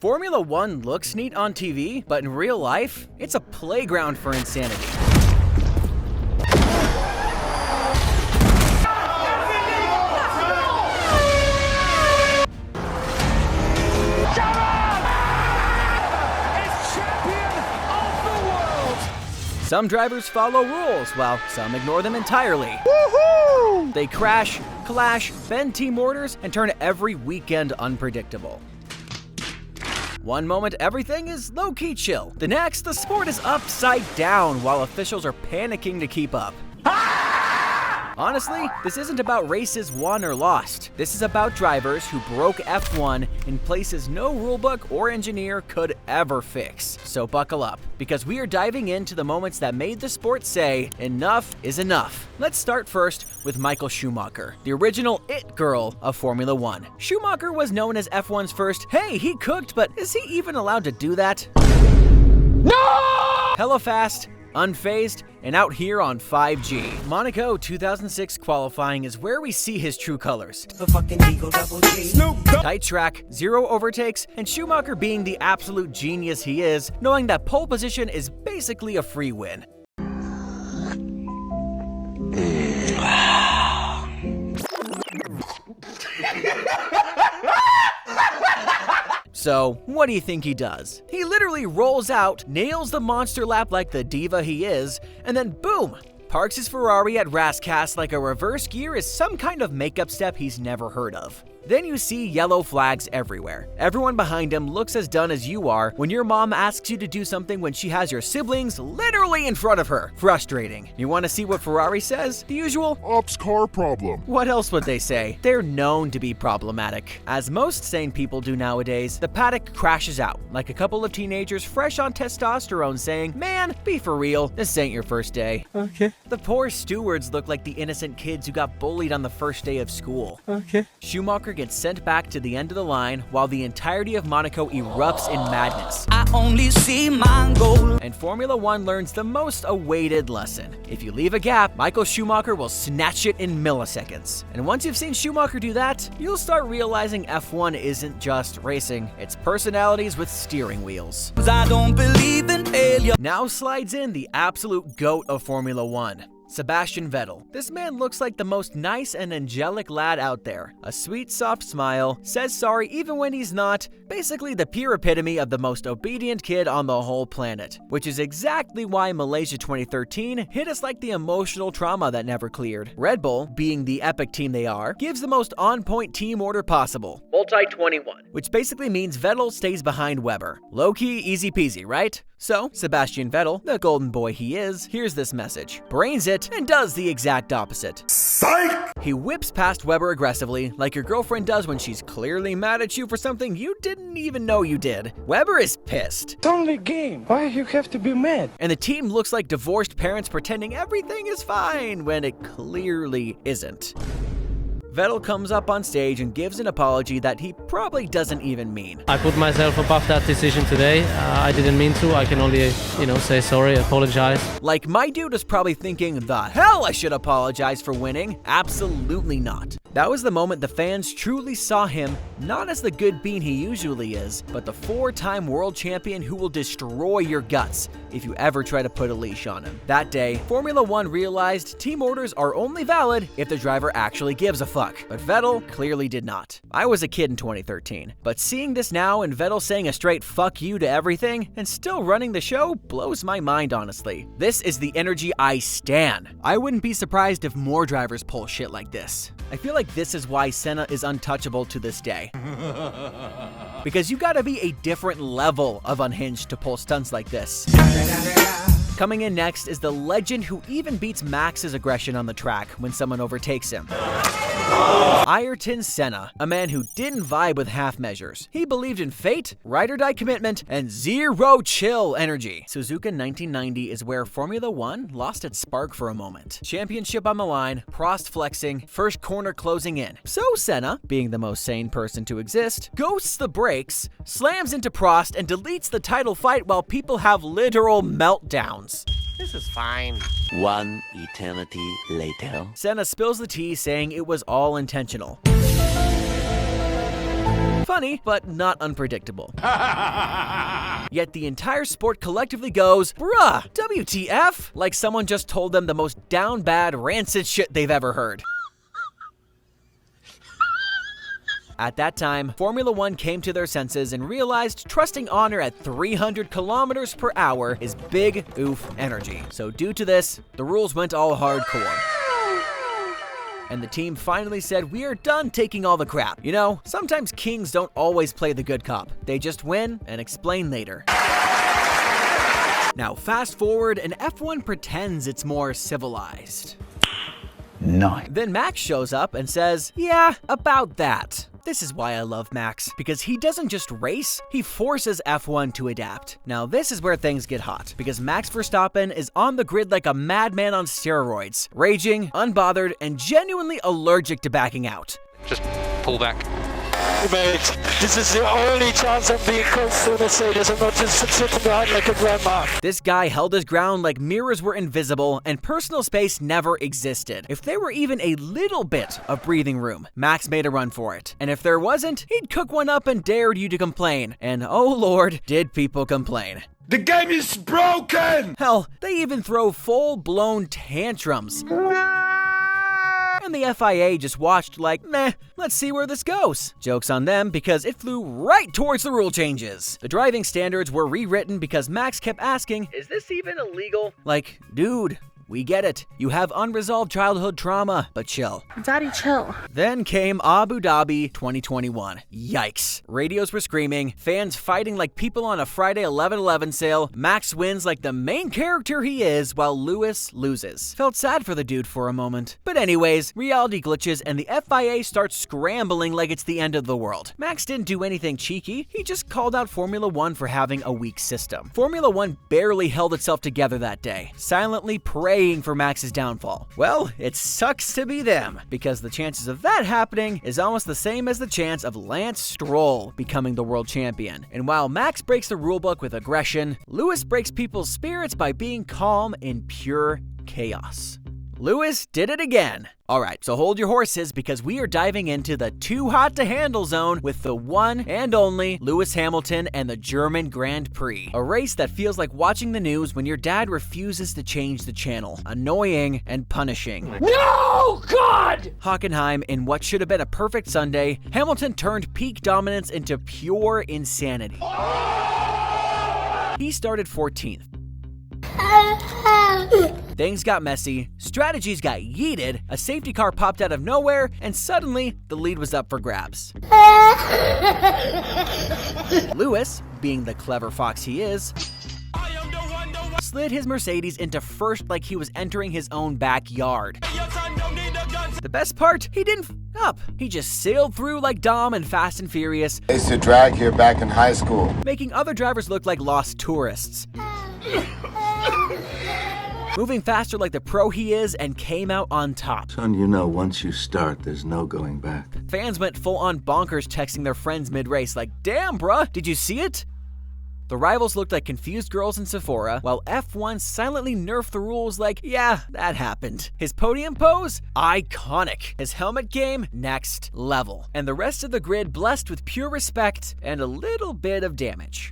Formula One looks neat on TV, but in real life, it's a playground for insanity. Some drivers follow rules, while some ignore them entirely. Woohoo! They crash, clash, bend team orders, and turn every weekend unpredictable. One moment, everything is low-key chill. The next, the sport is upside down while officials are panicking to keep up. Honestly, this isn't about races won or lost. This is about drivers who broke F1 in places no rulebook or engineer could ever fix. So buckle up, because we are diving into the moments that made the sport say, enough is enough. Let's start first with Michael Schumacher, the original it girl of Formula One. Schumacher was known as F1's first, hey, he cooked, but is he even allowed to do that? No! Hella fast, unfazed, and out here on 5G. Monaco 2006 qualifying is where we see his true colors. The fucking Eagle Double G. Tight track, zero overtakes, and Schumacher being the absolute genius he is, knowing that pole position is basically a free win. So, what do you think he does? He literally rolls out, nails the monster lap like the diva he is, and then boom! Parks his Ferrari at Rascas like a reverse gear is some kind of makeup step he's never heard of. Then you see yellow flags everywhere. Everyone behind him looks as done as you are when your mom asks you to do something when she has your siblings literally in front of her. Frustrating. You want to see what Ferrari says? The usual ops car problem. What else would they say? They're known to be problematic. As most sane people do nowadays, the paddock crashes out, like a couple of teenagers fresh on testosterone saying, man, be for real, this ain't your first day. Okay. The poor stewards look like the innocent kids who got bullied on the first day of school. Okay. Schumacher gets sent back to the end of the line while the entirety of Monaco erupts in madness. I only see my goal. And Formula One learns the most awaited lesson. If you leave a gap, Michael Schumacher will snatch it in milliseconds. And once you've seen Schumacher do that, you'll start realizing F1 isn't just racing, it's personalities with steering wheels. I don't believe in failure. Now slides in the absolute GOAT of Formula One. Sebastian Vettel. This man looks like the most nice and angelic lad out there. A sweet, soft smile, says sorry even when he's not, basically the pure epitome of the most obedient kid on the whole planet. Which is exactly why Malaysia 2013 hit us like the emotional trauma that never cleared. Red Bull, being the epic team they are, gives the most on-point team order possible. Multi-21. Which basically means Vettel stays behind Webber. Low-key, easy peasy, right? So, Sebastian Vettel, the golden boy he is, hears this message, brains it, and does the exact opposite. Psych! He whips past Webber aggressively, like your girlfriend does when she's clearly mad at you for something you didn't even know you did. Webber is pissed. It's only a game. Why you have to be mad? And the team looks like divorced parents pretending everything is fine when it clearly isn't. Vettel comes up on stage and gives an apology that he probably doesn't even mean. I put myself above that decision today. I didn't mean to. I can only, say sorry, apologize. Like my dude is probably thinking, the hell I should apologize for winning? Absolutely not. That was the moment the fans truly saw him, not as the good bean he usually is, but the four-time world champion who will destroy your guts if you ever try to put a leash on him. That day, Formula One realized team orders are only valid if the driver actually gives a fuck, but Vettel clearly did not. I was a kid in 2013, but seeing this now and Vettel saying a straight fuck you to everything and still running the show blows my mind, honestly. This is the energy I stan. I wouldn't be surprised if more drivers pull shit like this. I feel like this is why Senna is untouchable to this day. Because you gotta be a different level of unhinged to pull stunts like this. Coming in next is the legend who even beats Max's aggression on the track when someone overtakes him. Ayrton Senna, a man who didn't vibe with half measures. He believed in fate, ride-or-die commitment, and zero chill energy. Suzuka 1990 is where Formula One lost its spark for a moment. Championship on the line, Prost flexing, first corner closing in. So Senna, being the most sane person to exist, ghosts the brakes, slams into Prost, and deletes the title fight while people have literal meltdowns. This is fine. One eternity later. Senna spills the tea saying it was all intentional. Funny, but not unpredictable. Yet the entire sport collectively goes, bruh, WTF? Like someone just told them the most down bad, rancid shit they've ever heard. At that time, Formula One came to their senses and realized trusting honor at 300 kilometers per hour is big oof energy. So due to this, the rules went all hardcore. And the team finally said, we are done taking all the crap. You know, sometimes kings don't always play the good cop. They just win and explain later. Now fast forward and F1 pretends it's more civilized. Nice. Then Max shows up and says, yeah, about that. This is why I love Max, because he doesn't just race, he forces F1 to adapt. Now this is where things get hot, because Max Verstappen is on the grid like a madman on steroids, raging, unbothered, and genuinely allergic to backing out. Just pull back. Mate, this is the only chance I'm being close to Mercedes. I'm not just sitting behind like a grandma. This guy held his ground like mirrors were invisible and personal space never existed. If there were even a little bit of breathing room, Max made a run for it. And if there wasn't, he'd cook one up and dared you to complain. And oh lord, did people complain. The game is broken! Hell, they even throw full-blown tantrums. And the FIA just watched like, meh, let's see where this goes. Joke's on them because it flew right towards the rule changes. The driving standards were rewritten because Max kept asking, is this even illegal? Like, dude, we get it. You have unresolved childhood trauma, but chill. Daddy, chill. Then came Abu Dhabi 2021. Yikes. Radios were screaming, fans fighting like people on a Friday 11/11 sale, Max wins like the main character he is while Lewis loses. Felt sad for the dude for a moment. But anyways, reality glitches and the FIA starts scrambling like it's the end of the world. Max didn't do anything cheeky, he just called out Formula One for having a weak system. Formula One barely held itself together that day, silently praying for Max's downfall. Well, it sucks to be them, because the chances of that happening is almost the same as the chance of Lance Stroll becoming the world champion. And while Max breaks the rulebook with aggression, Lewis breaks people's spirits by being calm in pure chaos. Lewis did it again. Alright, so hold your horses because we are diving into the too hot to handle zone with the one and only Lewis Hamilton and the German Grand Prix. A race that feels like watching the news when your dad refuses to change the channel. Annoying and punishing. No, God! Hockenheim, in what should have been a perfect Sunday, Hamilton turned peak dominance into pure insanity. He started 14th. Things got messy, strategies got yeeted, a safety car popped out of nowhere, and suddenly, the lead was up for grabs. Lewis, being the clever fox he is, slid his Mercedes into first like he was entering his own backyard. The best part, he didn't f up. He just sailed through like Dom and Fast and Furious. I used to drag here back in high school, Making other drivers look like lost tourists. Moving faster like the pro he is and came out on top. Son, you know, once you start, there's no going back. Fans went full-on bonkers texting their friends mid-race like, damn bruh, did you see it? The rivals looked like confused girls in Sephora, while F1 silently nerfed the rules like, yeah, that happened. His podium pose? Iconic. His helmet game? Next level. And the rest of the grid blessed with pure respect and a little bit of damage.